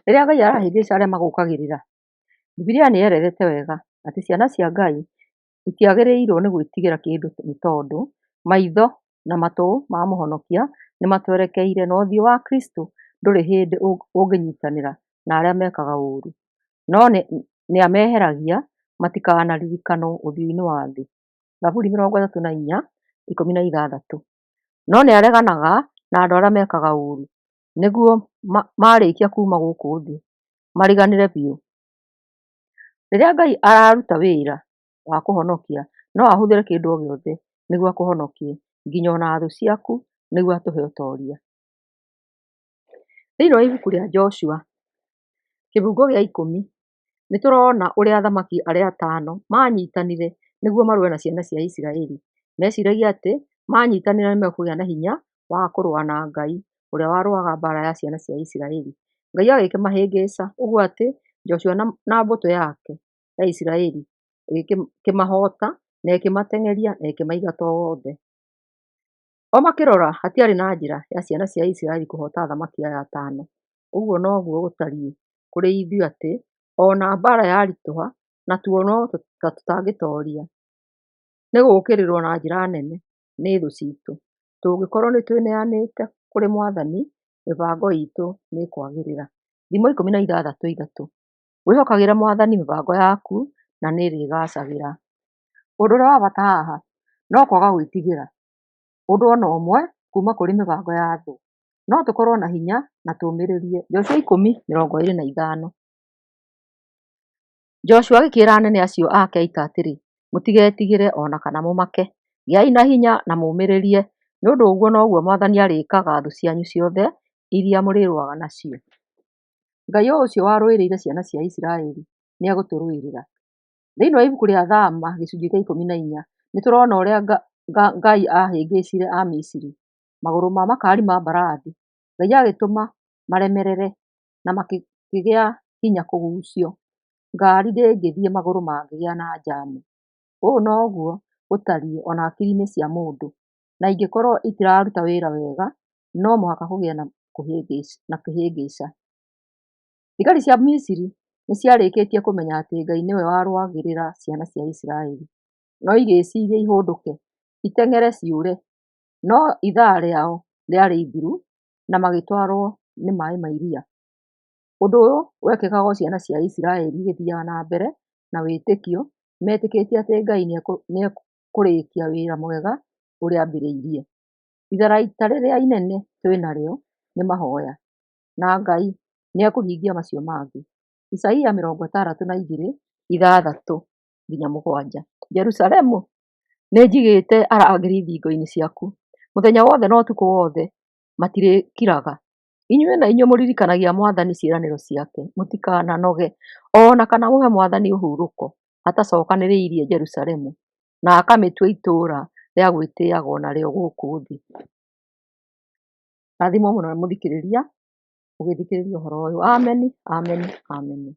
Rĩrĩa Ngai arahĩngĩca arĩa magũkagĩrĩra, Bibilia nĩyerethete wega atĩ ciana cia Ngai itiagĩrĩirwo nĩ gwĩtigĩra kĩndũ nĩ tondũ maitho na matũ ma Mũhonokia nĩmatwerekeire na ũthiũ wa Kristũ ndũrĩ hĩndĩ ũngĩnyitanĩra na arĩa mekaga ũũru, no nĩameheragia matikanaririkanwo ũthiũ-inĩ wa thĩ. Zaburi 34:16. No nĩareganaga na andũ arĩa mekaga ũũru nĩguo marĩkia kuma gũkũ thĩ mariganĩre biũ. Rĩrĩa Ngai araruta wĩra wa kũhonokia no ahũthĩre kĩndũ o gĩothe nĩguo akũhonokie, nginya ona thũ ciaku nĩguo atũhe ũtoria. Thĩinĩ wa ibuku rĩa Joshua kĩbungo gĩa 10 nĩtũrona ũrĩa athamaki arĩa atano manyitanire nĩguo marũe na ciana cia Isiraeli. Meciragia atĩ manyitanĩra nĩmekũgĩa na hinya wa kũrũa na Ngai ũrĩa warũaga mbara ya ciana cia Isiraeli. Ngai agĩkĩmahĩngĩca ũguo atĩ Joshua na mbũtũ yake ya Isiraeli ĩkĩmahota na ĩkĩmateng'eria na ĩkĩmaiga othe. O makĩrora hatiarĩ na njĩra ya ciana cia Isiraeli kũhota athamaki aya atano. Ũguo noguo gũtariĩ kũrĩ ithuĩ atĩ ona mbara yaritũha na tuonwo ta tũtangĩtoria nĩgũgũkĩrĩrwo na njĩra nene nĩ thũ citũ, tũngĩkorwo nĩtwĩneanĩte kũrĩ Mwathani, mĩbango itũ nĩĩkwagĩrĩra. Thimo 16:3. Wĩhokagĩra Mwathani mĩbango yaku na nĩĩrĩgacagĩra. Ũndũ ũrĩa wa bata haha no kwaga gwĩtigĩra ũndũ ona ũmwe kuma kũrĩ mĩbango ya thũ, no tũkorwo na hinya na tũmĩrĩrie. Joshua 10:25. Joshua agĩkĩra anene acio ake a ita atĩrĩ, mũtigetigĩre ona kana mũmake, gĩai na hinya na mũmĩrĩrie, nĩũndũ ũguo noguo Mwathani arĩkaga thũ cianyu ciothe iria mũrĩrũaga nacio. Ngai o ũcio warũĩrĩire ciana cia Isiraeli nĩegũtũrũĩrĩra. Thĩinĩ wa ibuku rĩa Thama gĩcunjĩ kĩa 14 nĩtũrona ũrĩa Ngai ahĩngĩcire Amisiri magũrũ ma makari ma mbarathi. Ngai agĩtũma maremerere na makĩgĩa hinya kũgucio, ngari ndĩngĩthiĩ magũrũ mangĩgĩa na njamu. Ũũ noguo gũtariĩ ona akiri-inĩ cia mũndũ, na ingĩkorwo itiraruta wĩra wega no mũhaka kũgĩe na kĩhĩngĩca. Thigari cia Misiri nĩciarĩkĩtie kũmenya atĩ Ngai nĩwe warũagĩrĩra ciana cia Isiraeli, no igĩciria ihũndũke iteng'ere ciũre, no ithaa rĩao rĩarĩ ithiru na magĩtwarwo nĩ maĩ ma iria. Ũndũ ũyũ wekĩkaga o ciana cia Isiraeli igĩthiaga na mbere na wĩtĩkio, metĩkĩtie atĩ Ngai nĩekũrĩkia wĩra mwega ũrĩa ambĩrĩirie. Itharaita rĩrĩa inene twĩnarĩo nĩ mahoya, na Ngai nĩekũhingia macio mangĩ. Isaia 62:6-7. Jerusalemu nĩnjigĩte arangĩri thingo-inĩ ciaku, mũthenya wothe na ũtukũ wothe matirĩkiraga. Inyuĩ na inyuĩ mũririkanagia Mwathani ciĩranĩro ciake, mũtikananoge ona kana mũhe Mwathani ũhurũko atacokanĩrĩirie Jerusalemu na akamĩtua itũũra rĩa gwĩtĩĩagwo narĩo gũkũ thĩ. Rathimwo mũno mũthikĩrĩria ũgĩthikĩrĩria ũhoro ũyũ. Ameni, ameni, ameni.